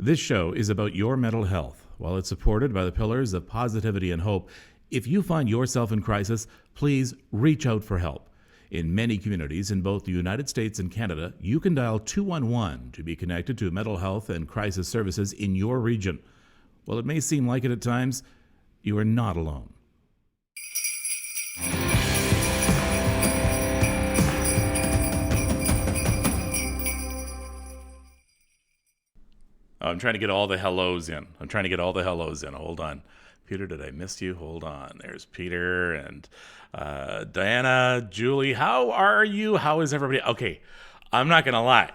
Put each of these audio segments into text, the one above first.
This show is about your mental health. While it's supported by the pillars of positivity and hope, if you find yourself in crisis, please reach out for help. In many communities in both the United States and Canada, you can dial 211 to be connected to mental health and crisis services in your region. While it may seem like it at times, you are not alone. I'm trying to get all the hellos in. Hold on. Peter, did I miss you? Hold on. There's Peter and Diana, Julie. How are you? How is everybody? Okay, I'm not going to lie.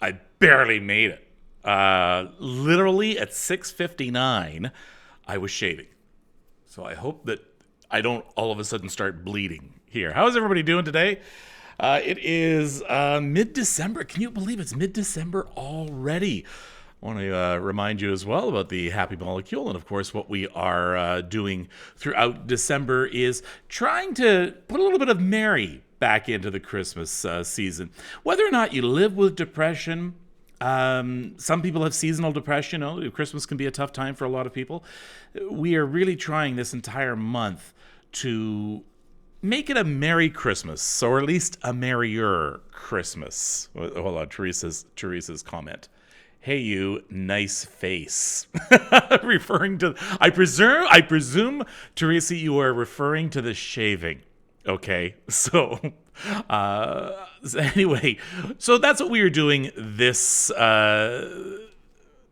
I barely made it. Literally at 6:59, I was shaving. So I hope that I don't all of a sudden start bleeding here. How is everybody doing today? It is mid-December. Can you believe it's mid-December already? I want to remind you as well about the Happy Molecule. And of course, what we are doing throughout December is trying to put a little bit of merry back into the Christmas season. Whether or not you live with depression, some people have seasonal depression. Christmas can be a tough time for a lot of people. We are really trying this entire month to make it a Merry Christmas, or at least a merrier Christmas. Hold on, Teresa's comment. Hey, you, nice face. Referring to, I presume, Teresa, you are referring to the shaving. Okay, so anyway, so that's what we are doing this. That's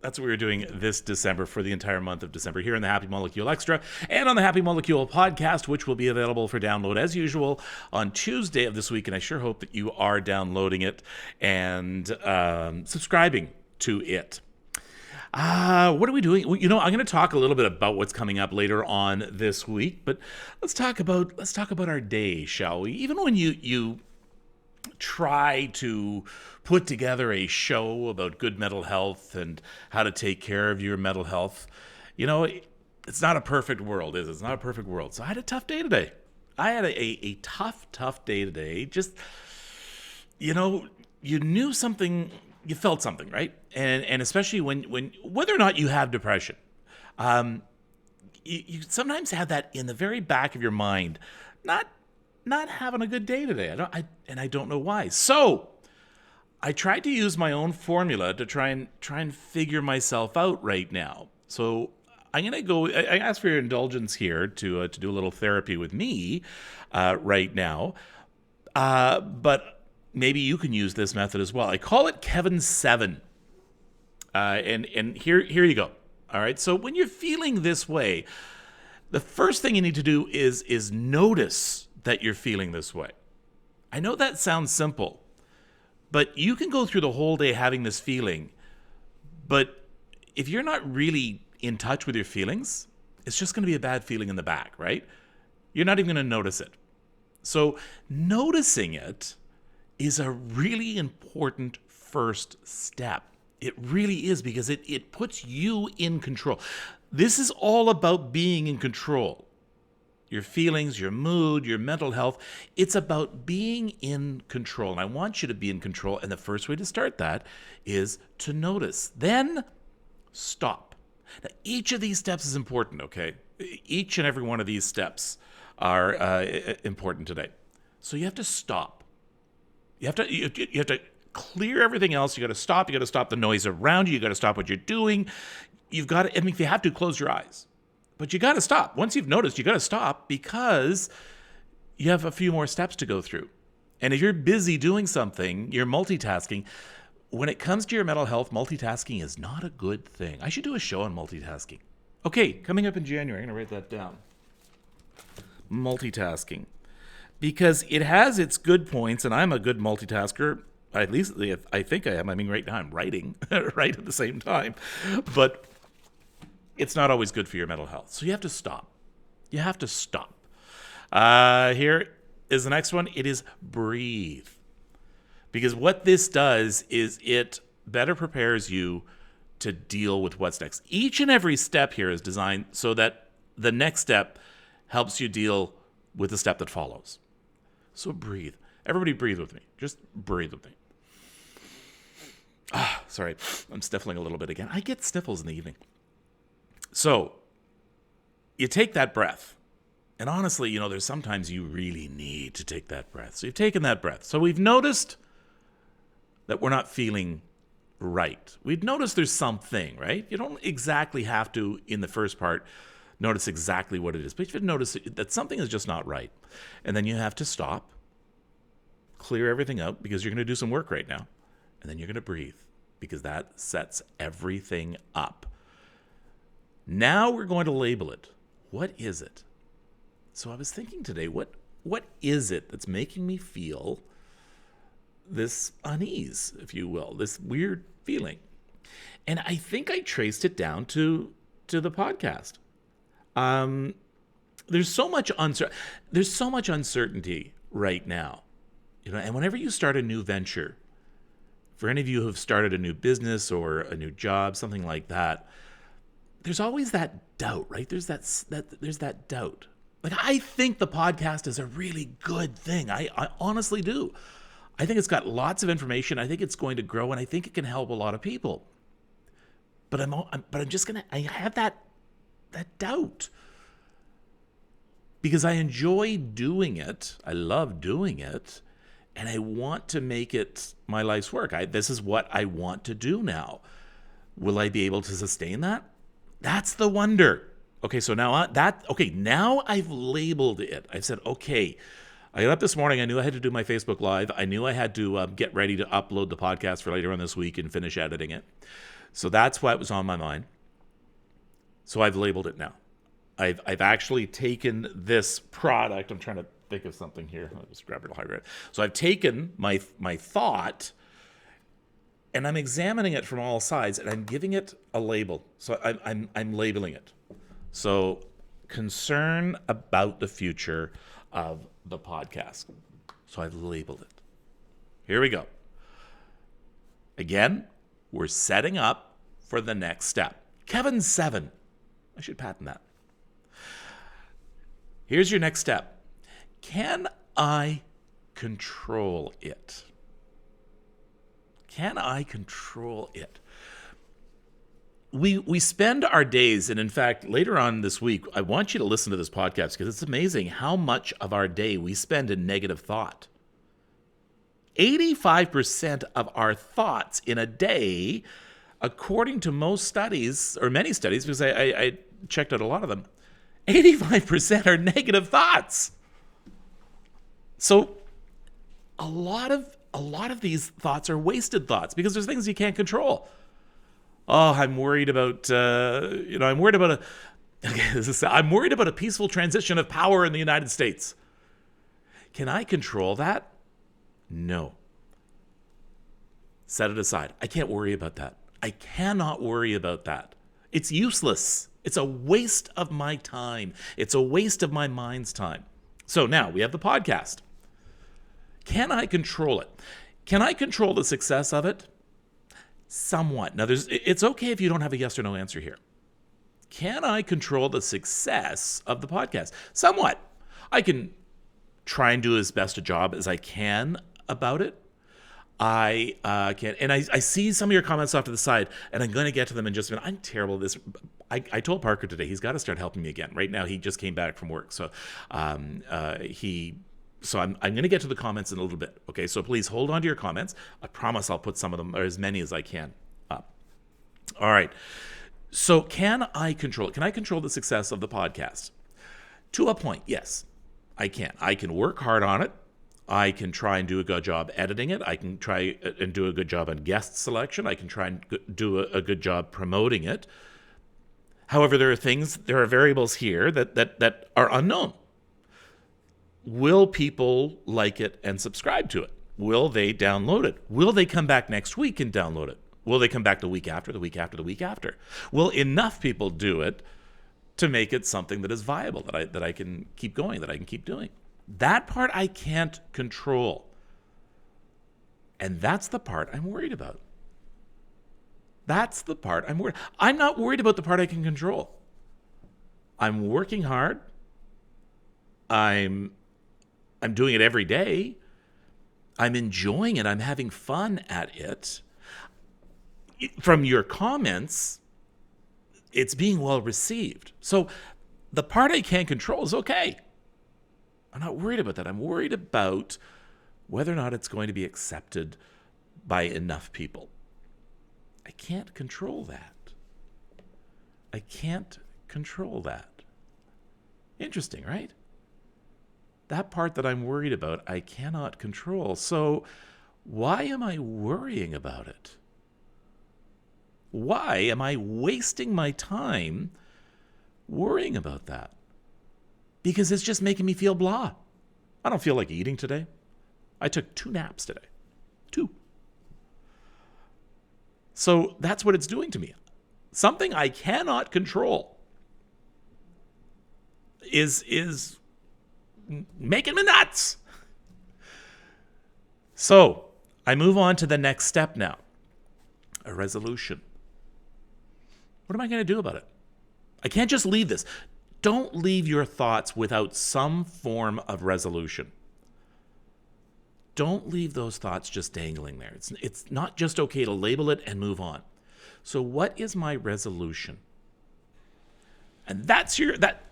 what we were doing this December for the entire month of December here in the Happy Molecule Extra and on the Happy Molecule podcast, which will be available for download as usual on Tuesday of this week. And I sure hope that you are downloading it and subscribing to it. What are we doing? Well, I'm going to talk a little bit about what's coming up later on this week, but let's talk about our day, shall we? Even when you try to put together a show about good mental health and how to take care of your mental health, it's not a perfect world, is it? It's not a perfect world. So I had a tough day today. I had a tough day today. Just, you knew something. You felt something, right? And especially when whether or not you have depression, you sometimes have that in the very back of your mind, not having a good day today. I don't know why. So I tried to use my own formula to try and figure myself out right now. So I'm gonna go. I ask for your indulgence here to do a little therapy with me right now, but maybe you can use this method as well. I call it Kevin 7. And here you go. All right. So when you're feeling this way, the first thing you need to do is notice that you're feeling this way. I know that sounds simple, but you can go through the whole day having this feeling. But if you're not really in touch with your feelings, it's just going to be a bad feeling in the back, right? You're not even going to notice it. So noticing it is a really important first step. It really is, because it puts you in control. This is all about being in control. Your feelings, your mood, your mental health. It's about being in control. And I want you to be in control. And the first way to start that is to notice. Then stop. Now, each of these steps is important, okay? Each and every one of these steps are important today. So you have to stop. You have to clear everything else. You got to stop. You got to stop the noise around you. You got to stop what you're doing. You've got to, if you have to, close your eyes. But you got to stop. Once you've noticed, you got to stop, because you have a few more steps to go through. And if you're busy doing something, you're multitasking. When it comes to your mental health, multitasking is not a good thing. I should do a show on multitasking. Okay, coming up in January, I'm going to write that down. Multitasking. Because it has its good points, and I'm a good multitasker. At least I think I am. I mean, right now I'm writing right at the same time. But it's not always good for your mental health. So you have to stop. You have to stop. Here is the next one. It is breathe. Because what this does is it better prepares you to deal with what's next. Each and every step here is designed so that the next step helps you deal with the step that follows. So breathe. Everybody breathe with me. Just breathe with me. Sorry, I'm sniffling a little bit again. I get sniffles in the evening. So you take that breath. And honestly, there's sometimes you really need to take that breath. So you've taken that breath. So we've noticed that we're not feeling right. We've noticed there's something, right? You don't exactly have to, in the first part, notice exactly what it is. But you've noticed that something is just not right. And then you have to stop, clear everything out, because you're going to do some work right now. And then you're going to breathe, because that sets everything up. Now we're going to label it. What is it? So I was thinking today, what is it that's making me feel this unease, if you will, this weird feeling? And I think I traced it down to the podcast. There's so much uncertainty right now, and whenever you start a new venture, for any of you who have started a new business or a new job, something like that, there's always that doubt, right? There's that doubt. Like, I think the podcast is a really good thing. I honestly do. I think it's got lots of information. I think it's going to grow, and I think it can help a lot of people. But I have that doubt, because I enjoy doing it. I love doing it, and I want to make it my life's work. This is what I want to do now. Will I be able to sustain that? That's the wonder. Okay, so now I've labeled it. I've said, okay, I got up this morning. I knew I had to do my Facebook Live. I knew I had to get ready to upload the podcast for later on this week and finish editing it. So that's why it was on my mind. So I've labeled it now. I've actually taken this product. I'm trying to think of something here. I'll just grab it hard. So I've taken my thought, and I'm examining it from all sides, and I'm giving it a label. So I'm labeling it. So, concern about the future of the podcast. So I've labeled it. Here we go. Again, we're setting up for the next step. Kevin 7. I should patent that. Here's your next step. Can I control it? Can I control it? We spend our days, and in fact, later on this week, I want you to listen to this podcast, because it's amazing how much of our day we spend in negative thought. 85% of our thoughts in a day, according to most studies, or many studies, because I checked out a lot of them, 85% are negative thoughts. So a lot of these thoughts are wasted thoughts, because there's things you can't control. Oh, I'm worried about, I'm worried about a peaceful transition of power in the United States. Can I control that? No. Set it aside. I can't worry about that. I cannot worry about that. It's useless. It's a waste of my time. It's a waste of my mind's time. So now we have the podcast. Can I control it? Can I control the success of it? Somewhat. Now, it's okay if you don't have a yes or no answer here. Can I control the success of the podcast? Somewhat. I can try and do as best a job as I can about it. I can, and I see some of your comments off to the side, and I'm going to get to them in just a minute. I'm terrible at this. I told Parker today he's got to start helping me again. Right now, he just came back from work, so So I'm going to get to the comments in a little bit. Okay, so please hold on to your comments. I promise I'll put some of them, or as many as I can, up. All right. So can I control it? Can I control the success of the podcast? To a point, yes, I can. I can work hard on it. I can try and do a good job editing it. I can try and do a good job on guest selection. I can try and do a good job promoting it. However, there are variables here that are unknown. Will people like it and subscribe to it? Will they download it? Will they come back next week and download it? Will they come back the week after, the week after, the week after? Will enough people do it to make it something that is viable, that I can keep going, that I can keep doing? That part I can't control. And that's the part I'm worried about. That's the part I'm worried. I'm not worried about the part I can control. I'm working hard. I'm doing it every day. I'm enjoying it. I'm having fun at it. from your comments, it's being well received. So the part I can't control is okay. I'm not worried about that. I'm worried about whether or not it's going to be accepted by enough people. I can't control that. I can't control that. Interesting, right? That part that I'm worried about, I cannot control. So why am I worrying about it? Why am I wasting my time worrying about that? Because it's just making me feel blah. I don't feel like eating today. I took 2 naps today. 2. So that's what it's doing to me. Something I cannot control is making me nuts. So I move on to the next step now. A resolution. What am I going to do about it? I can't just leave this. Don't leave your thoughts without some form of resolution. Don't leave those thoughts just dangling there. It's not just okay to label it and move on. So what is my resolution? And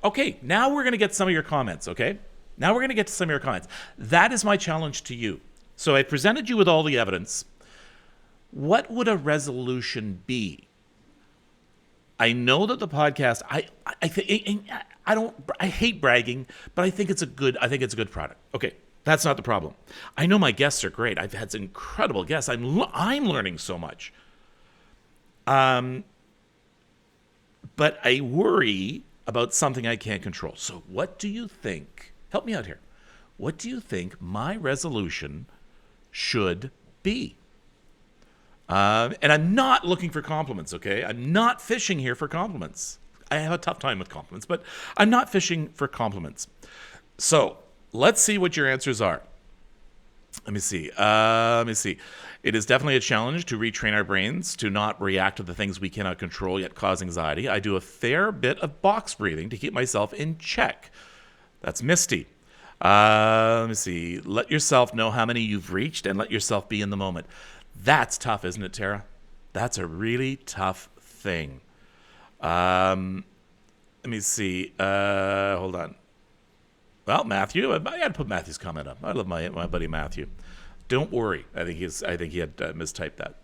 okay, now we're going to get some of your comments, okay? Now we're going to get to some of your comments. That is my challenge to you. So I presented you with all the evidence. What would a resolution be? I know that the podcast, I hate bragging, but I think it's a good product. Okay, that's not the problem. I know my guests are great. I've had some incredible guests. I'm learning so much. But I worry about something I can't control. So what do you think? Help me out here. What do you think my resolution should be? And I'm not looking for compliments, okay? I'm not fishing here for compliments. I have a tough time with compliments, but I'm not fishing for compliments. So let's see what your answers are. Let me see. It is definitely a challenge to retrain our brains to not react to the things we cannot control yet cause anxiety. I do a fair bit of box breathing to keep myself in check. That's Misty. Let me see. Let yourself know how many you've reached and let yourself be in the moment. That's tough, isn't it, Tara? That's a really tough thing. Let me see. Hold on. Well, Matthew, I got to put Matthew's comment up. I love my buddy Matthew. Don't worry. I think he had mistyped that.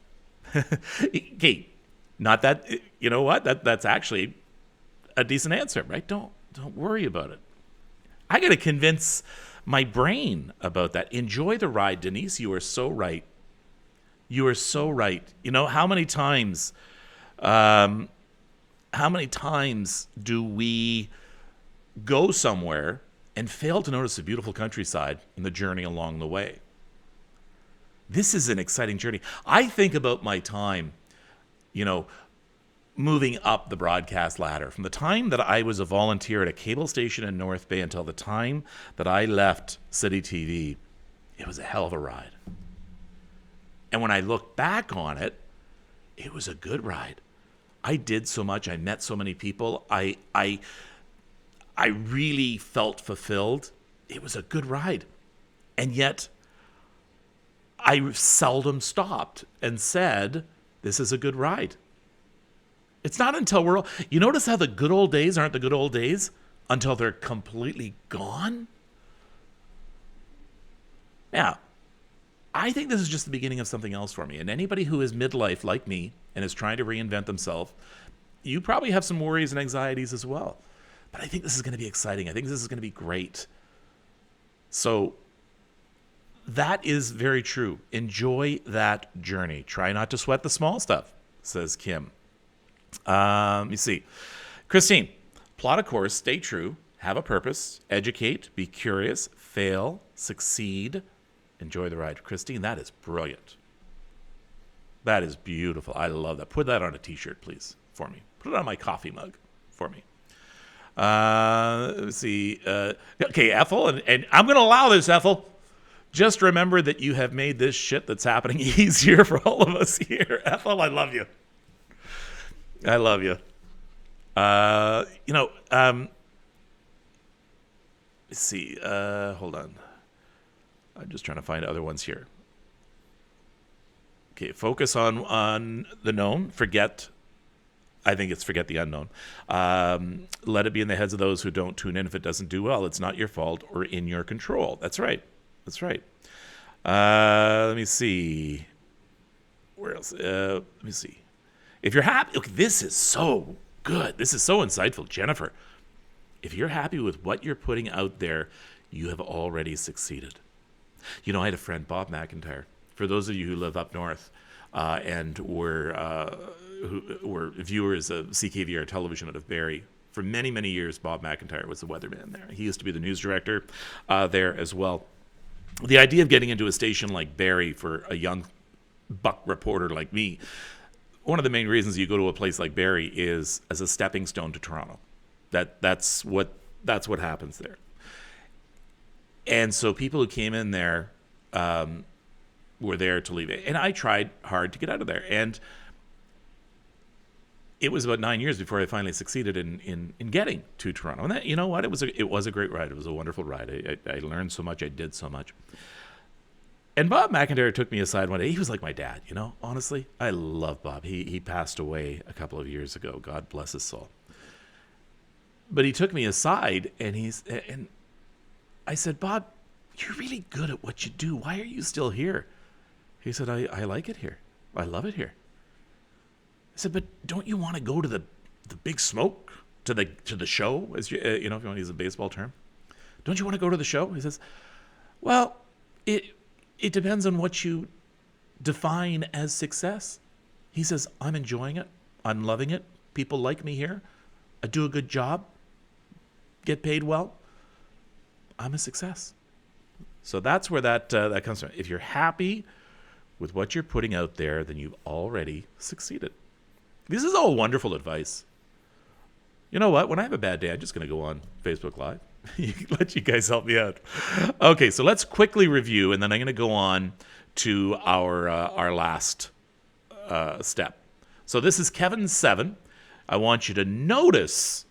Okay, not that. You know what? That's actually a decent answer, right? Don't worry about it. I got to convince my brain about that. Enjoy the ride, Denise. You are so right. You are so right. You know, how many times do we go somewhere and fail to notice the beautiful countryside and the journey along the way? This is an exciting journey. I think about my time, moving up the broadcast ladder. From the time that I was a volunteer at a cable station in North Bay until the time that I left City TV, it was a hell of a ride. And when I look back on it, it was a good ride. I did so much. I met so many people. I really felt fulfilled. It was a good ride. And yet, I seldom stopped and said, this is a good ride. It's not until you notice how the good old days aren't the good old days until they're completely gone? Yeah. I think this is just the beginning of something else for me. And anybody who is midlife like me and is trying to reinvent themselves, you probably have some worries and anxieties as well. But I think this is going to be exciting. I think this is going to be great. So that is very true. Enjoy that journey. Try not to sweat the small stuff, says Kim. Let me see. Christine, plot a course, stay true, have a purpose, educate, be curious, fail, succeed, enjoy the ride. Christine, that is brilliant. That is beautiful. I love that. Put that on a t-shirt, please, for me. Put it on my coffee mug for me. Let's see. Okay, Ethel, and I'm going to allow this, Ethel. Just remember that you have made this shit that's happening easier for all of us here. Ethel, I love you. I love you. Let's see. Hold on. I'm just trying to find other ones here. Okay, focus on the known. I think it's forget the unknown. Let it be in the heads of those who don't tune in. If it doesn't do well, it's not your fault or in your control. That's right. That's right. Let me see. Where else? Let me see. If you're happy, okay, this is so good. This is so insightful, Jennifer. If you're happy with what you're putting out there, you have already succeeded. You know, I had a friend, Bob McIntyre. For those of you who live up north and who were viewers of CKVR television out of Barrie, for many, many years, Bob McIntyre was the weatherman there. He used to be the news director there as well. The idea of getting into a station like Barrie for a young buck reporter like me, one of the main reasons you go to a place like Barrie is as a stepping stone to Toronto. That's what happens there. And so people who came in there were there to leave it. And I tried hard to get out of there. And it was about 9 years before I finally succeeded in getting to Toronto. And that, you know what? It was a great ride. It was a wonderful ride. I learned so much. I did so much. And Bob McIntyre took me aside one day. He was like my dad, you know, honestly. I love Bob. He passed away a couple of years ago. God bless his soul. But he took me aside and I said, Bob, you're really good at what you do. Why are you still here? He said, I like it here. I love it here. I said, but don't you want to go to the big smoke, to the show, as you if you want to use a baseball term? Don't you want to go to the show? He says, well, it depends on what you define as success. He says, I'm enjoying it. I'm loving it. People like me here. I do a good job. Get paid well. I'm a success. So that's where that comes from. If you're happy with what you're putting out there, then you've already succeeded. This is all wonderful advice. You know what? When I have a bad day, I'm just going to go on Facebook Live. Let you guys help me out. Okay, so let's quickly review, and then I'm going to go on to our last step. So this is Kevin 7. I want you to notice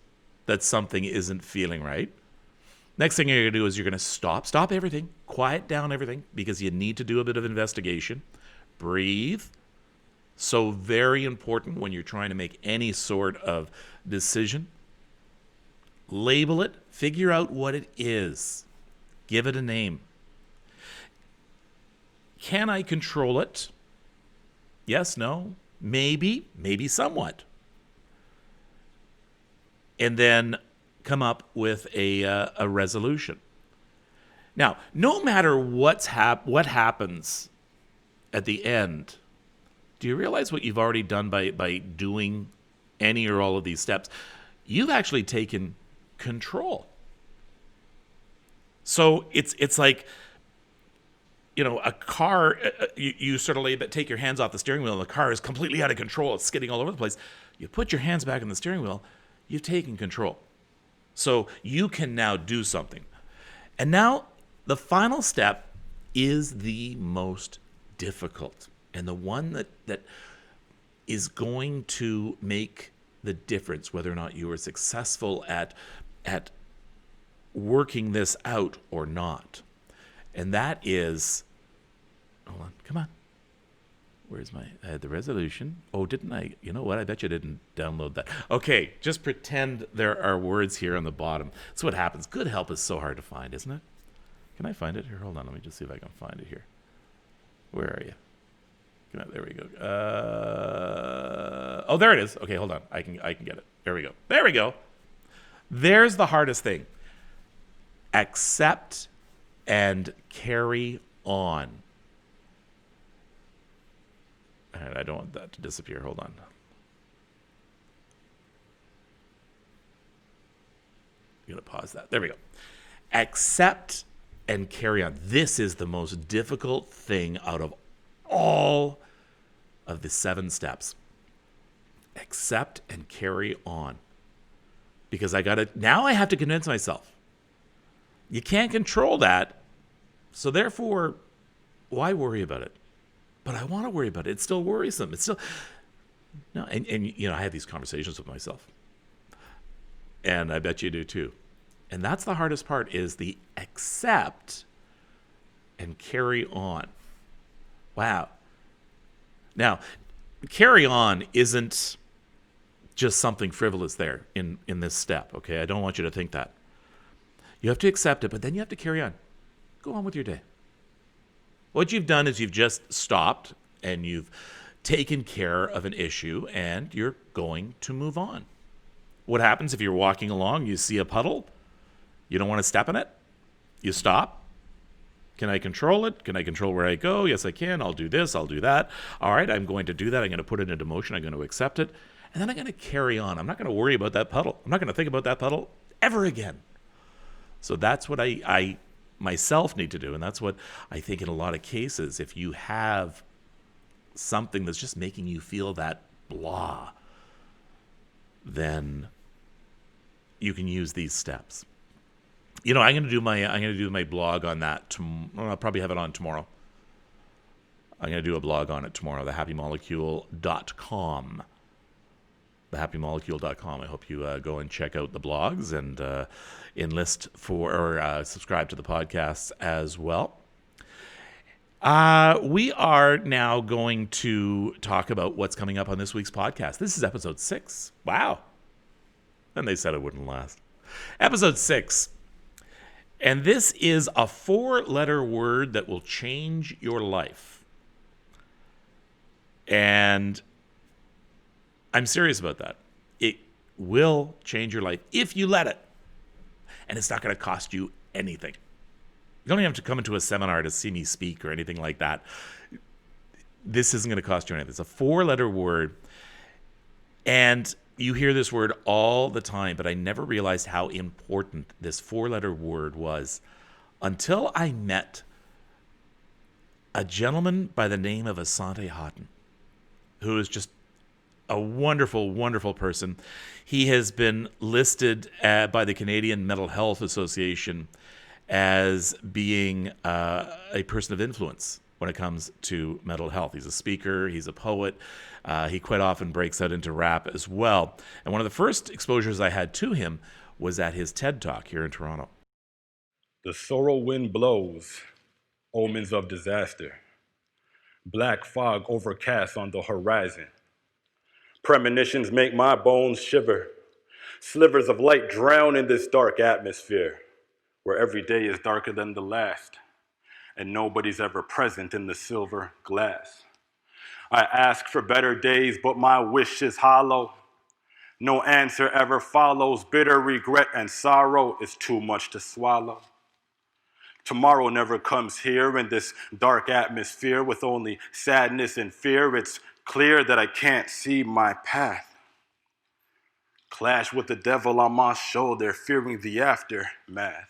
that something isn't feeling right. Next thing you're going to do is you're going to stop everything, quiet down everything, because you need to do a bit of investigation. Breathe. So very important when you're trying to make any sort of decision. Label it. Figure out what it is. Give it a name. Can I control it? Yes, no, maybe somewhat. And then come up with a resolution. Now, no matter what happens at the end, do you realize what you've already done by doing any or all of these steps? You've actually taken control. So it's like, you know, a car, you sort of take your hands off the steering wheel and the car is completely out of control. It's skidding all over the place. You put your hands back on the steering wheel, you've taken control. So you can now do something. And now the final step is the most difficult and the one that is going to make the difference whether or not you are successful at working this out or not. And that is, hold on, come on. Where's I had the resolution. Oh, didn't I? You know what? I bet you didn't download that. Okay, just pretend there are words here on the bottom. That's what happens. Good help is so hard to find, isn't it? Can I find it here? Hold on, let me just see if I can find it here. Where are you? There we go. Oh, there it is. Okay, hold on. I can get it. There we go. There we go. There's the hardest thing. Accept and carry on. All right, I don't want that to disappear. Hold on. I'm going to pause that. There we go. Accept and carry on. This is the most difficult thing out of all of the 7 steps. Accept and carry on. Because now I have to convince myself. You can't control that. So therefore, why worry about it? But I want to worry about it. It's still worrisome. It's still no, and you know, I have these conversations with myself, and I bet you do too. And that's the hardest part: is the accept and carry on. Wow, Now, carry on isn't just something frivolous there in this step, okay? I don't want you to think that. You have to accept it, but then you have to carry on. Go on with your day. What you've done is you've just stopped and you've taken care of an issue and you're going to move on. What happens if you're walking along, you see a puddle, you don't want to step in it, you stop. Can I control it? Can I control where I go? Yes, I can. I'll do this. I'll do that. All right, I'm going to do that. I'm going to put it into motion. I'm going to accept it. And then I'm going to carry on. I'm not going to worry about that puddle. I'm not going to think about that puddle ever again. So that's what I myself need to do. And that's what I think in a lot of cases, if you have something that's just making you feel that blah, then you can use these steps. I'm going to do my blog on that. I'll probably have it on tomorrow. I'm going to do a blog on it tomorrow, thehappymolecule.com. Thehappymolecule.com. I hope you go and check out the blogs and enlist for or subscribe to the podcasts as well. We are now going to talk about what's coming up on this week's podcast. This is episode 6. Wow. And they said it wouldn't last. Episode 6. And this is a 4-letter word that will change your life. And I'm serious about that. It will change your life if you let it. And it's not going to cost you anything. You don't even have to come into a seminar to see me speak or anything like that. This isn't going to cost you anything. It's a 4-letter word. And you hear this word all the time, but I never realized how important this 4-letter word was until I met a gentleman by the name of Asante Houghton, who is just a wonderful, wonderful person. He has been listed by the Canadian Mental Health Association as being a person of influence when it comes to mental health. He's a speaker, he's a poet, he quite often breaks out into rap as well. And one of the first exposures I had to him was at his TED Talk here in Toronto. The sorrow wind blows, omens of disaster. Black fog overcast on the horizon. Premonitions make my bones shiver. Slivers of light drown in this dark atmosphere, where every day is darker than the last, and nobody's ever present in the silver glass. I ask for better days, but my wish is hollow. No answer ever follows. Bitter regret and sorrow is too much to swallow. Tomorrow never comes here in this dark atmosphere with only sadness and fear. It's clear that I can't see my path. Clash with the devil on my shoulder, fearing the aftermath.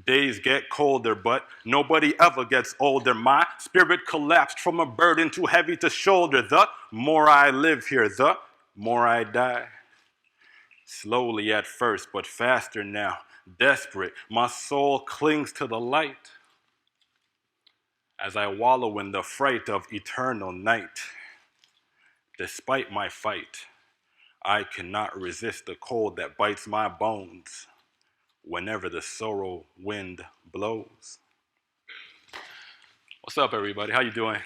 Days get colder, but nobody ever gets older. My spirit collapsed from a burden too heavy to shoulder. The more I live here, the more I die. Slowly at first, but faster now. Desperate, my soul clings to the light as I wallow in the fright of eternal night. Despite my fight, I cannot resist the cold that bites my bones whenever the sorrow wind blows. What's up, everybody? How you doing?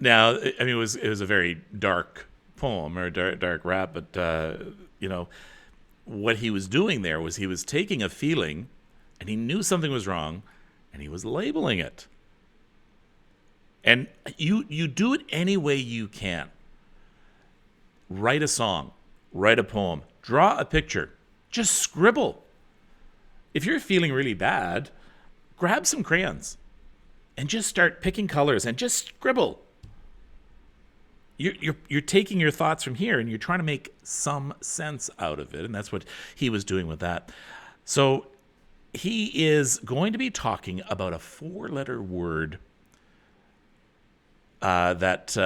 Now, I mean, it was a very dark poem or dark rap, but what he was doing there was he was taking a feeling, and he knew something was wrong, and he was labeling it. And you do it any way you can. Write a song, write a poem, draw a picture, just scribble. If you're feeling really bad, grab some crayons and just start picking colors and just scribble. You're taking your thoughts from here and you're trying to make some sense out of it, and that's what he was doing with that. So he is going to be talking about a 4-letter word that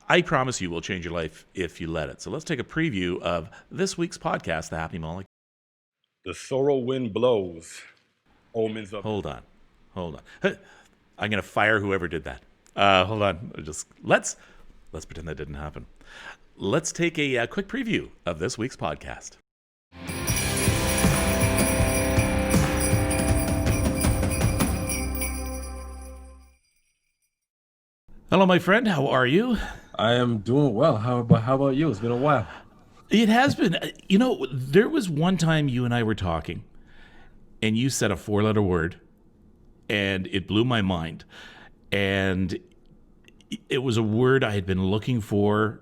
I promise you will change your life if you let it. So let's take a preview of this week's podcast, The Happy Molecule. The sorrow wind blows, omens of... Hold on. I'm going to fire whoever did that. Hold on. Let's pretend that didn't happen. Let's take a quick preview of this week's podcast. Hello, my friend. How are you? I am doing well. How about you? It's been a while. It has been. There was one time you and I were talking, and you said a four-letter word, and it blew my mind. And it was a word I had been looking for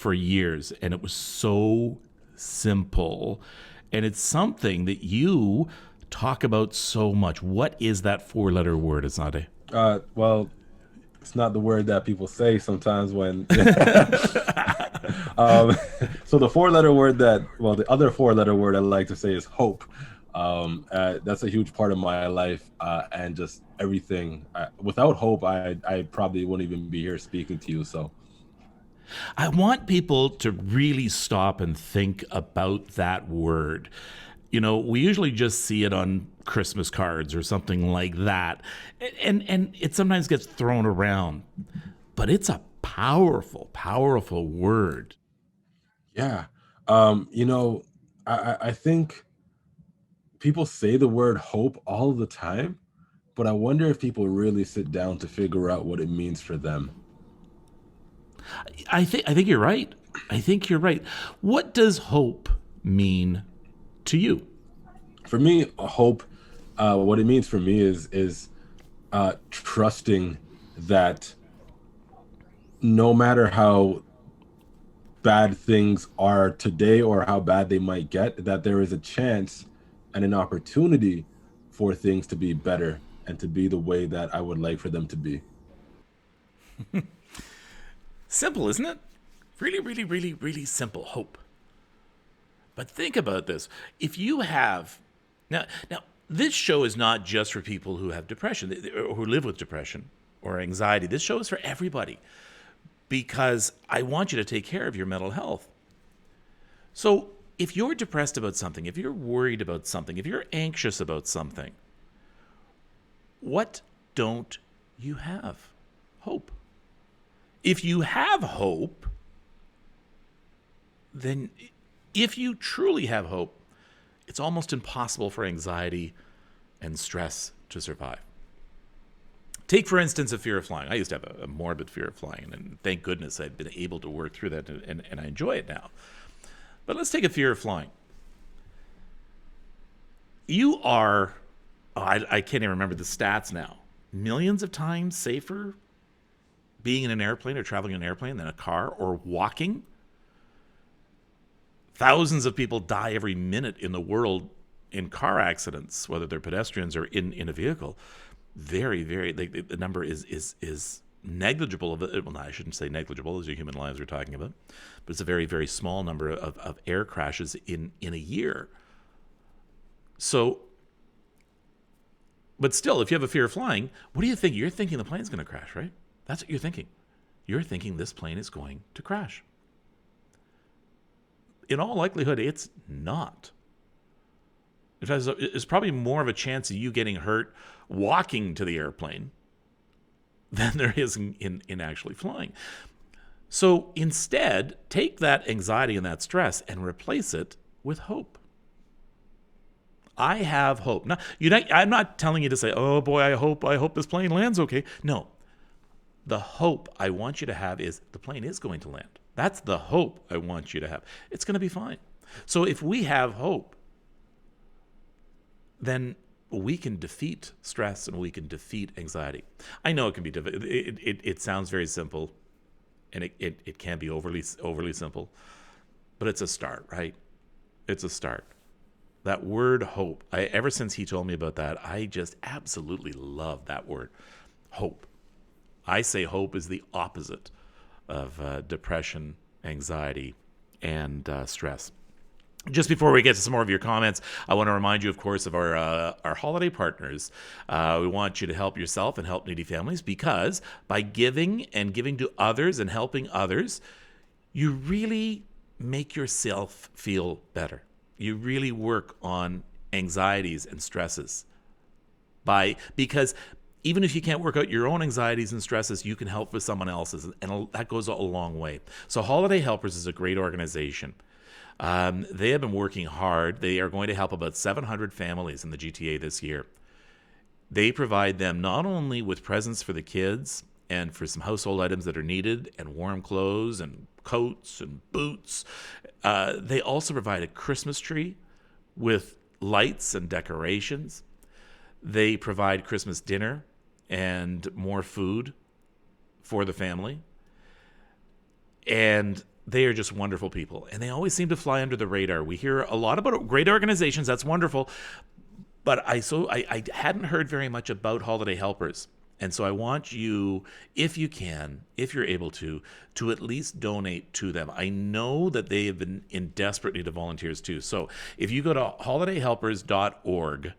years, and it was so simple. And it's something that you talk about so much. What is that four-letter word, Asante? Well, it's not the word that people say sometimes when. um, so the four-letter word the other four-letter word I like to say is hope. That's a huge part of my life, and just everything. Without hope, I probably wouldn't even be here speaking to you. So I want people to really stop and think about that word. We usually just see it on Christmas cards or something like that. And it sometimes gets thrown around. But it's a powerful, powerful word. yeah, you know, I think people say the word hope all the time, but I wonder if people really sit down to figure out what it means for them. I think you're right. I think you're right. What does hope mean to you? For me, hope, what it means for me is trusting that no matter how bad things are today or how bad they might get, that there is a chance and an opportunity for things to be better and to be the way that I would like for them to be. Simple, isn't it? Really, really, really, really simple. Hope. But think about this. If you have now this show is not just for people who have depression or who live with depression or anxiety. This show is for everybody because I want you to take care of your mental health. So, if you're depressed about something, if you're worried about something, if you're anxious about something, what don't you have? Hope. If you have hope, then if you truly have hope, it's almost impossible for anxiety and stress to survive. Take, for instance, a fear of flying. I used to have a morbid fear of flying, and thank goodness I've been able to work through that, and I enjoy it now. But let's take a fear of flying. You are, I can't even remember the stats now, millions of times safer being in an airplane or traveling in an airplane than a car or walking. Thousands of people die every minute in the world in car accidents, whether they're pedestrians or in a vehicle. Very, very, the number is negligible of it. Well, no, I shouldn't say negligible, as your human lives we're talking about, but it's a very, very small number of air crashes in a year. So, but still, if you have a fear of flying, what do you think? You're thinking the plane's going to crash, right? That's what you're thinking. You're thinking this plane is going to crash. In all likelihood, it's not. In fact, it's probably more of a chance of you getting hurt walking to the airplane than there is in actually flying. So instead, take that anxiety and that stress and replace it with hope. I have hope. Now, I'm not telling you to say, "Oh boy, I hope this plane lands okay." No, the hope I want you to have is the plane is going to land. That's the hope I want you to have. It's going to be fine. So if we have hope, then we can defeat stress and we can defeat anxiety. I know it can be difficult. It sounds very simple, and it can be overly simple, but it's a start, right? It's a start. That word hope. Ever since he told me about that, I just absolutely love that word, hope. I say hope is the opposite of depression, anxiety, and stress. Just before we get to some more of your comments, I want to remind you, of course, of our holiday partners. We want you to help yourself and help needy families because by giving and giving to others and helping others, you really make yourself feel better. You really work on anxieties and stresses because even if you can't work out your own anxieties and stresses, you can help with someone else's, and that goes a long way. So Holiday Helpers is a great organization. They have been working hard. They are going to help about 700 families in the GTA this year. They provide them not only with presents for the kids and for some household items that are needed, and warm clothes and coats and boots. They also provide a Christmas tree with lights and decorations. They provide Christmas dinner and more food for the family. And they are just wonderful people. And they always seem to fly under the radar. We hear a lot about great organizations. That's wonderful. But I hadn't heard very much about Holiday Helpers. And so I want you, if you can, if you're able to at least donate to them. I know that they have been in desperate need of volunteers too. So if you go to holidayhelpers.org,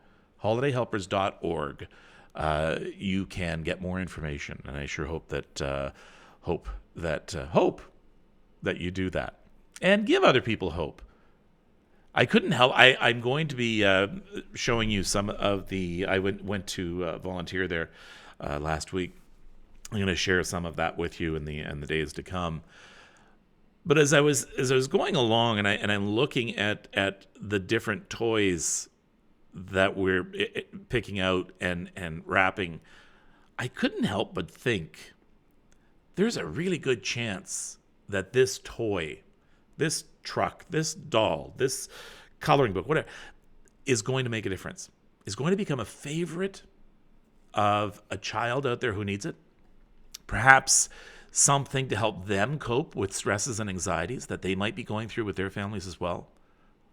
you can get more information. And I sure hope that you do that and give other people hope. I couldn't help. I'm going to be showing you some of the. I went to volunteer there last week. I'm going to share some of that with you in the days to come. But as I was going along, and I'm looking at the different toys that we're picking out and wrapping, I couldn't help but think there's a really good chance that this toy, this truck, this doll, this coloring book, whatever, is going to make a difference, is going to become a favorite of a child out there who needs it. Perhaps something to help them cope with stresses and anxieties that they might be going through with their families as well.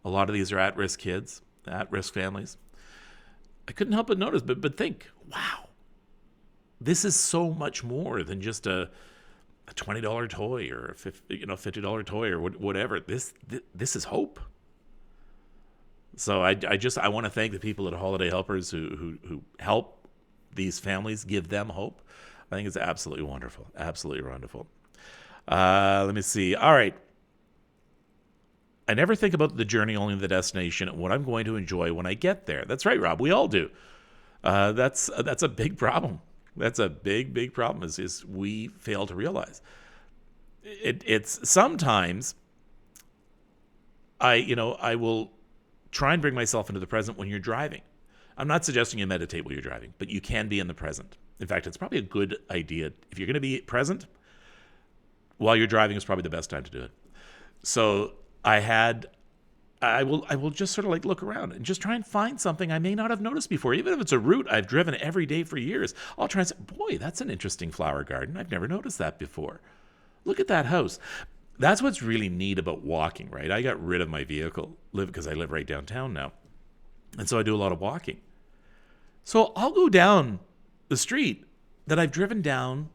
A lot of these are at-risk kids, at-risk families. I couldn't help but notice, but think, wow, this is so much more than just a $20 toy or a $50 toy or whatever. This is hope. So I want to thank the people at Holiday Helpers who help these families, give them hope. I think it's absolutely wonderful. Absolutely wonderful. Let me see. All right. I never think about the journey, only the destination, and what I'm going to enjoy when I get there. That's right, Rob. We all do. That's a big problem. That's a big problem is we fail to realize. It's sometimes I will try and bring myself into the present when you're driving. I'm not suggesting you meditate while you're driving, but you can be in the present. In fact, it's probably a good idea. If you're going to be present while you're driving, is probably the best time to do it. So I will just sort of like look around and just try and find something I may not have noticed before. Even if it's a route I've driven every day for years, I'll try and say, boy, that's an interesting flower garden. I've never noticed that before. Look at that house. That's what's really neat about walking, right? I got rid of my vehicle because I live right downtown now. And so I do a lot of walking. So I'll go down the street that I've driven down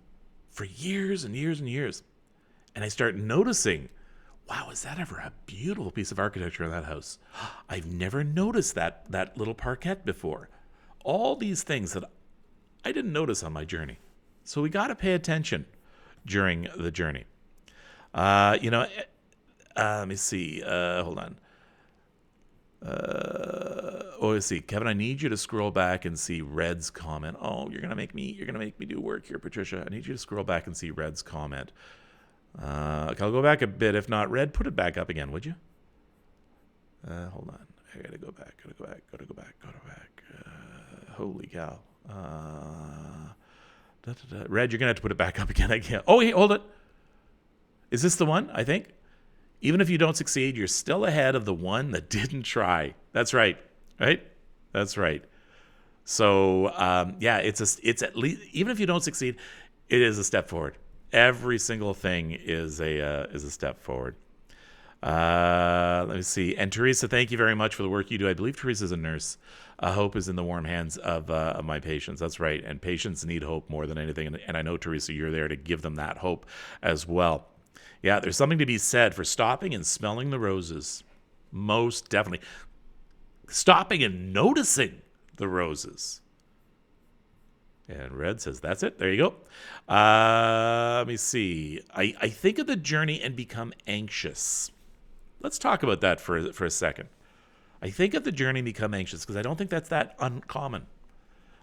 for years and years and years. And I start noticing, wow, is that ever a beautiful piece of architecture in that house? I've never noticed that little parquet before. All these things that I didn't notice on my journey. So we got to pay attention during the journey. Let me see. Hold on. Let's see. Kevin, I need you to scroll back and see Red's comment. Oh, you're gonna make me do work here, Patricia. I need you to scroll back and see Red's comment. I'll go back a bit. If not, Red, put it back up again, would you? Hold on. I gotta go back. Holy cow. Red, you're gonna have to put it back up again. I can't. Oh, hey, hold it. Is this the one? I think. Even if you don't succeed, you're still ahead of the one that didn't try. That's right. Right? That's right. So, it's at least, even if you don't succeed, it is a step forward. Every single thing is a step forward. Let me see. And Teresa, thank you very much for the work you do. I believe Teresa's a nurse. Hope is in the warm hands of my patients. That's right. And patients need hope more than anything. And I know, Teresa, you're there to give them that hope as well. Yeah, there's something to be said for stopping and smelling the roses. Most definitely. Stopping and noticing the roses. And Red says, that's it. There you go. Let me see. I think of the journey and become anxious. Let's talk about that for a second. I think of the journey and become anxious because I don't think that's that uncommon.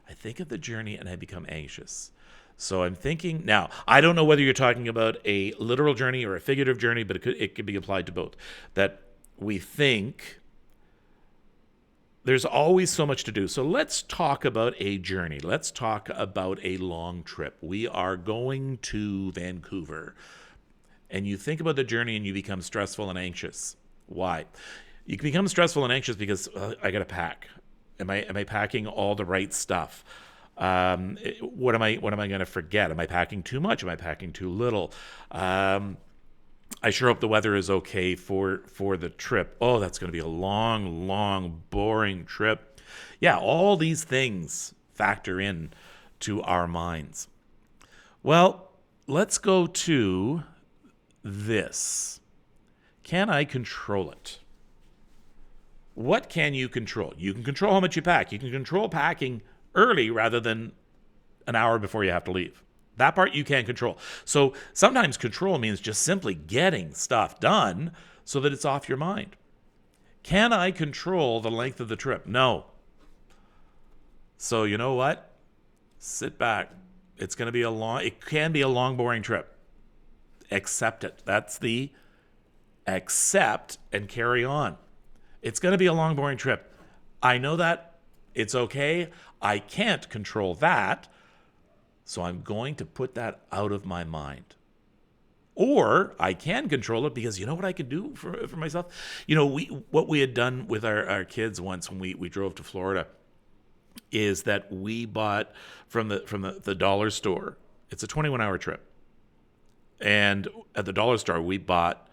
I think of the journey and I become anxious. So I'm thinking, now, I don't know whether you're talking about a literal journey or a figurative journey, but it could be applied to both. That we think there's always so much to do. So let's talk about a journey. Let's talk about a long trip. We are going to Vancouver. And you think about the journey and you become stressful and anxious. Why? You can become stressful and anxious because I got to pack. Am I packing all the right stuff? What am I going to forget? Am I packing too much? Am I packing too little? I sure hope the weather is okay for the trip. Oh, that's going to be a long, long, boring trip. Yeah, all these things factor in to our minds. Well, let's go to this. Can I control it? What can you control? You can control how much you pack. You can control packing early rather than an hour before you have to leave. That part you can't control. So sometimes control means just simply getting stuff done so that it's off your mind. Can I control the length of the trip? No. So you know what? Sit back. It can be a long, boring trip. Accept it. That's the accept and carry on. It's going to be a long, boring trip. I know that. It's okay. I can't control that. So I'm going to put that out of my mind. Or I can control it because you know what I could do for myself? What we had done with our kids once when we drove to Florida is that we bought from the dollar store. It's a 21-hour trip. And at the dollar store, we bought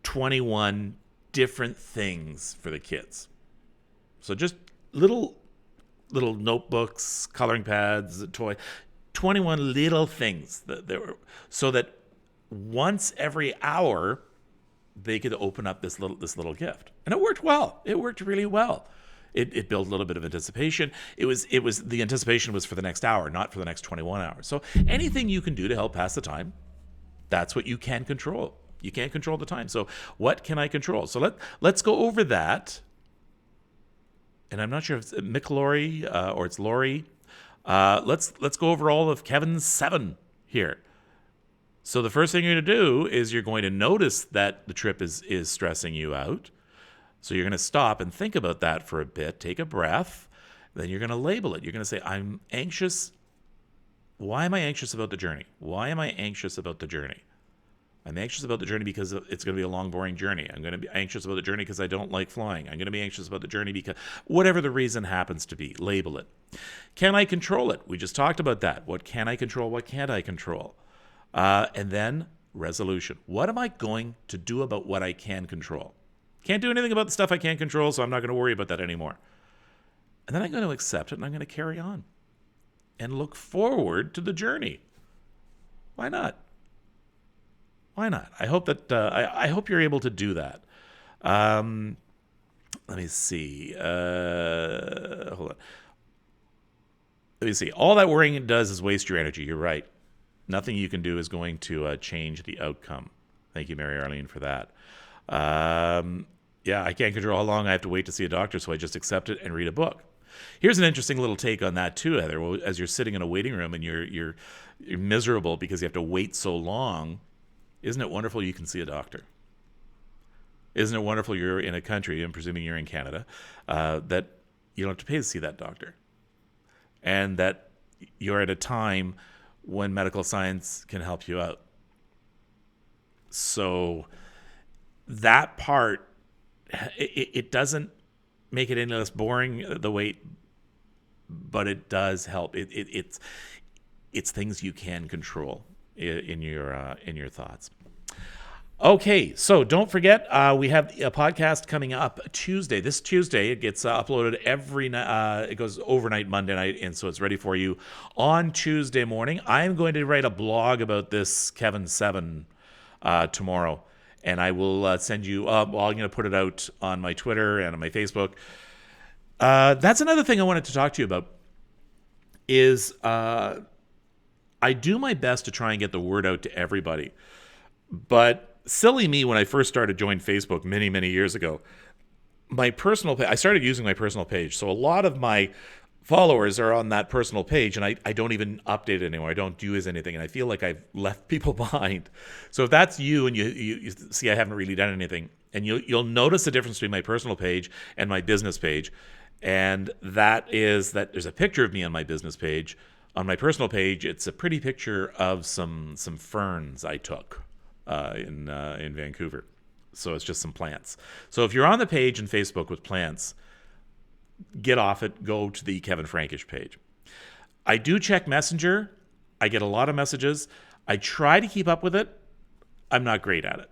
21 different things for the kids. So just little notebooks, coloring pads, a toy, 21 little things that there were, so that once every hour they could open up this little gift. And it worked well. It worked really well. It built a little bit of anticipation. It was the anticipation was for the next hour, not for the next 21 hours. So anything you can do to help pass the time, that's what you can control. You can't control the time. So what can I control? So let's go over that. And I'm not sure if it's Mick Laurie or it's Laurie. Let's go over all of Kevin's 7 here. So the first thing you're going to do is you're going to notice that the trip is stressing you out. So you're going to stop and think about that for a bit. Take a breath. Then you're going to label it. You're going to say, I'm anxious. Why am I anxious about the journey? Why am I anxious about the journey? I'm anxious about the journey because it's going to be a long, boring journey. I'm going to be anxious about the journey because I don't like flying. I'm going to be anxious about the journey because whatever the reason happens to be, label it. Can I control it? We just talked about that. What can I control? What can't I control? And then resolution. What am I going to do about what I can control? Can't do anything about the stuff I can't control, so I'm not going to worry about that anymore. And then I'm going to accept it and I'm going to carry on and look forward to the journey. Why not? Why not? I hope that I hope you're able to do that. Let me see. Hold on. Let me see. All that worrying does is waste your energy. You're right. Nothing you can do is going to change the outcome. Thank you, Mary Arlene, for that. Yeah, I can't control how long I have to wait to see a doctor, so I just accept it and read a book. Here's an interesting little take on that too, Heather. Well, as you're sitting in a waiting room and you're miserable because you have to wait so long, isn't it wonderful you can see a doctor? Isn't it wonderful you're in a country, I'm presuming you're in Canada, that you don't have to pay to see that doctor, and that you're at a time when medical science can help you out. So that part, it doesn't make it any less boring, the wait, but it does help. It's things you can control in your thoughts. Okay, so don't forget, we have a podcast coming up Tuesday. This Tuesday, it gets uploaded every night. It goes overnight Monday night, and so it's ready for you on Tuesday morning. I'm going to write a blog about this Kevin 7 tomorrow, and I will send you. I'm going to put it out on my Twitter and on my Facebook. That's another thing I wanted to talk to you about. Is I do my best to try and get the word out to everybody, but silly me, when I first started joining Facebook many, many years ago, I started using my personal page. So a lot of my followers are on that personal page, and I don't even update it anymore. I don't use anything, and I feel like I've left people behind. So if that's you and you see I haven't really done anything, and you'll notice the difference between my personal page and my business page. And that is that there's a picture of me on my business page. On my personal page, it's a pretty picture of some ferns I took in Vancouver. So it's just some plants. So if you're on the page in Facebook with plants, get off it. Go to the Kevin Frankish page. I do check Messenger. I get a lot of messages. I try to keep up with it. I'm not great at it.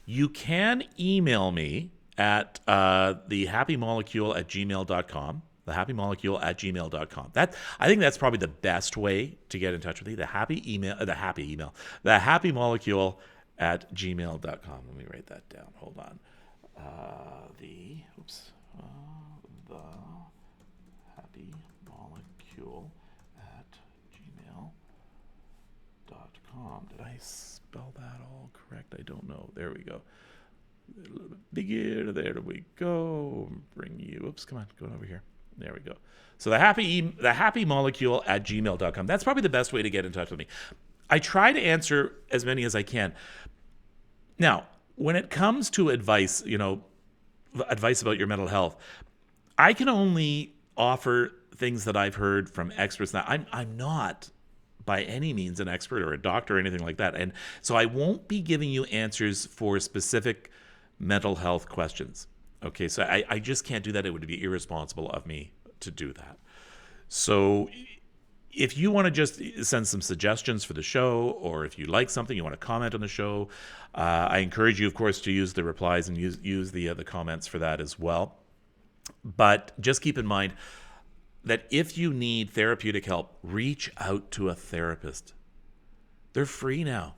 You can email me at thehappymolecule@gmail.com. Thehappymolecule@gmail.com. I think that's probably the best way to get in touch with me. The happymolecule@gmail.com. Let me write that down. Hold on. The happy molecule at gmail.com. Did I spell that all correct? I don't know. There we go. A little bit bigger. There we go. Bring you. Oops, come on. Going over here. There we go. So the happy molecule at gmail.com. That's probably the best way to get in touch with me. I try to answer as many as I can. Now, when it comes to advice, advice about your mental health, I can only offer things that I've heard from experts. Now, I'm not by any means an expert or a doctor or anything like that. And so I won't be giving you answers for specific mental health questions. Okay, so I just can't do that. It would be irresponsible of me to do that. So if you want to just send some suggestions for the show, or if you like something, you want to comment on the show, I encourage you, of course, to use the replies and use the comments for that as well. But just keep in mind that if you need therapeutic help, reach out to a therapist. They're free now.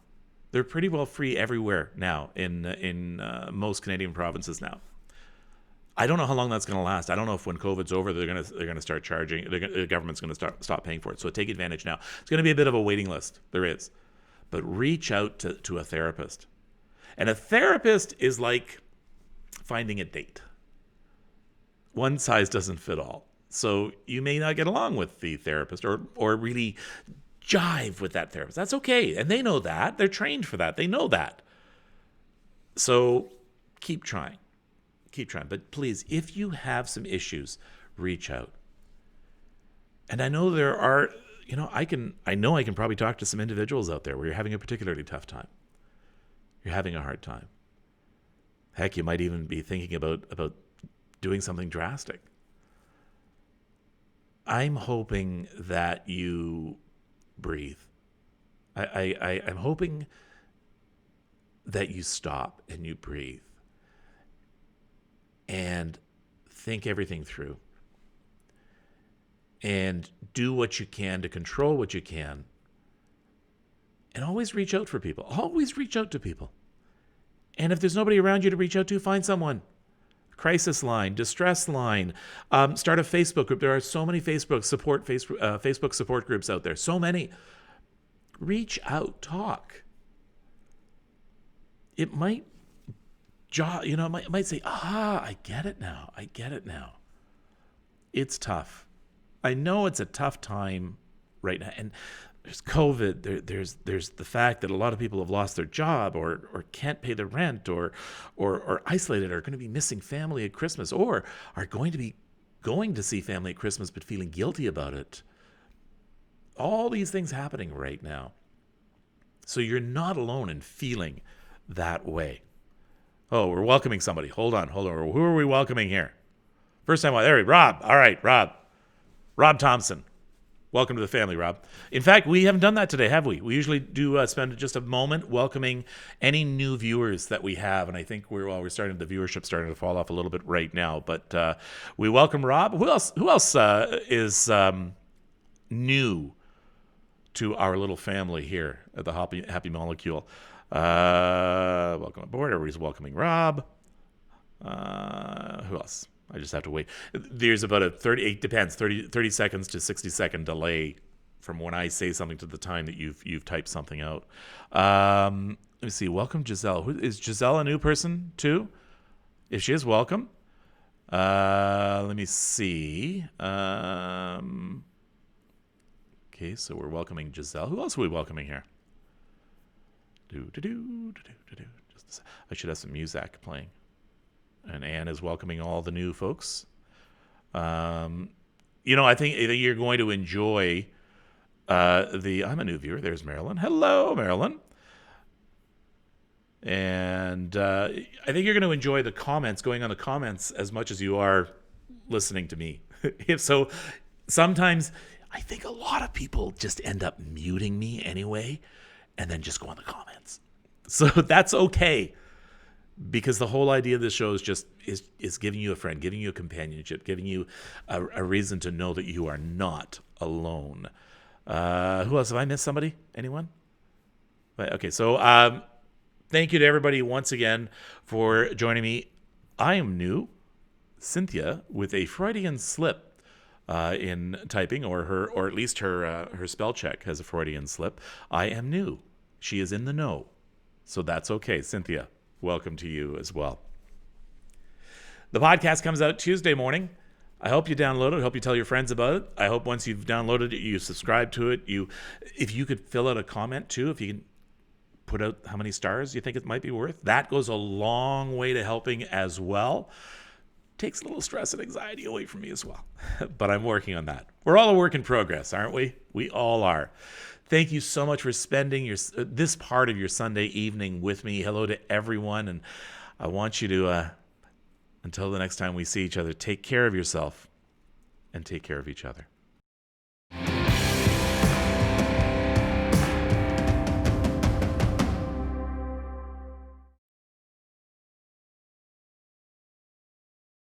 They're pretty well free everywhere now in most Canadian provinces now. I don't know how long that's going to last. I don't know if when COVID's over, they're going to start charging. The government's going to stop paying for it. So take advantage now. It's going to be a bit of a waiting list. There is. But reach out to a therapist. And a therapist is like finding a date. One size doesn't fit all. So you may not get along with the therapist or really jive with that therapist. That's okay. And they know that. They're trained for that. They know that. So keep trying. Keep trying. But please, if you have some issues, reach out. And I know there are, I know I can probably talk to some individuals out there where you're having a particularly tough time. You're having a hard time. Heck, you might even be thinking about doing something drastic. I'm hoping that you breathe. I'm hoping that you stop and you breathe and think everything through and do what you can to control what you can, and always reach out for people. Always reach out to people. And if there's nobody around you to reach out to, find someone. Crisis line, distress line, start a Facebook group. There are so many Facebook support groups out there. So many. Reach out, talk. It might, it might say, I get it now. I get it now. It's tough. I know it's a tough time right now. And there's COVID. There's the fact that a lot of people have lost their job or can't pay the rent or isolated, or are going to be missing family at Christmas, or are going to see family at Christmas but feeling guilty about it. All these things happening right now. So you're not alone in feeling that way. Oh, we're welcoming somebody. Hold on. Who are we welcoming here? First time, there we go. Rob. All right, Rob. Rob Thompson. Welcome to the family, Rob. In fact, we haven't done that today, have we? We usually do spend just a moment welcoming any new viewers that we have, and I think the viewership's starting to fall off a little bit right now. But we welcome Rob. Who else is new to our little family here at the Happy Molecule? Welcome aboard. Everybody's welcoming Rob. Who else? I just have to wait. There's about a 30 seconds to 60-second delay from when I say something to the time that you've typed something out. Let me see. Welcome, Giselle. Is Giselle a new person too? If she is, welcome. Let me see. Okay, so we're welcoming Giselle. Who else are we welcoming here? I should have some music playing. And Anne is welcoming all the new folks. I think you're going to enjoy I'm a new viewer. There's Marilyn. Hello, Marilyn. And I think you're going to enjoy the comments, going on the comments as much as you are listening to me. If so, sometimes I think a lot of people just end up muting me anyway and then just go on the comments. So that's okay, because the whole idea of this show is giving you a friend, giving you a companionship, giving you a reason to know that you are not alone. Who else? Have I missed somebody? Anyone? Okay, so thank you to everybody once again for joining me. I am new. Cynthia, with a Freudian slip in typing, or at least her spell check has a Freudian slip. I am new. She is in the know, so that's okay. Cynthia, welcome to you as well. The podcast comes out Tuesday morning. I hope you download it. I hope you tell your friends about it. I hope once you've downloaded it, you subscribe to it. If you could fill out a comment too, if you can put out how many stars you think it might be worth, that goes a long way to helping as well. Takes a little stress and anxiety away from me as well. But I'm working on that. We're all a work in progress, aren't we? We all are. Thank you so much for spending this part of your Sunday evening with me. Hello to everyone. And I want you to, until the next time we see each other, take care of yourself and take care of each other.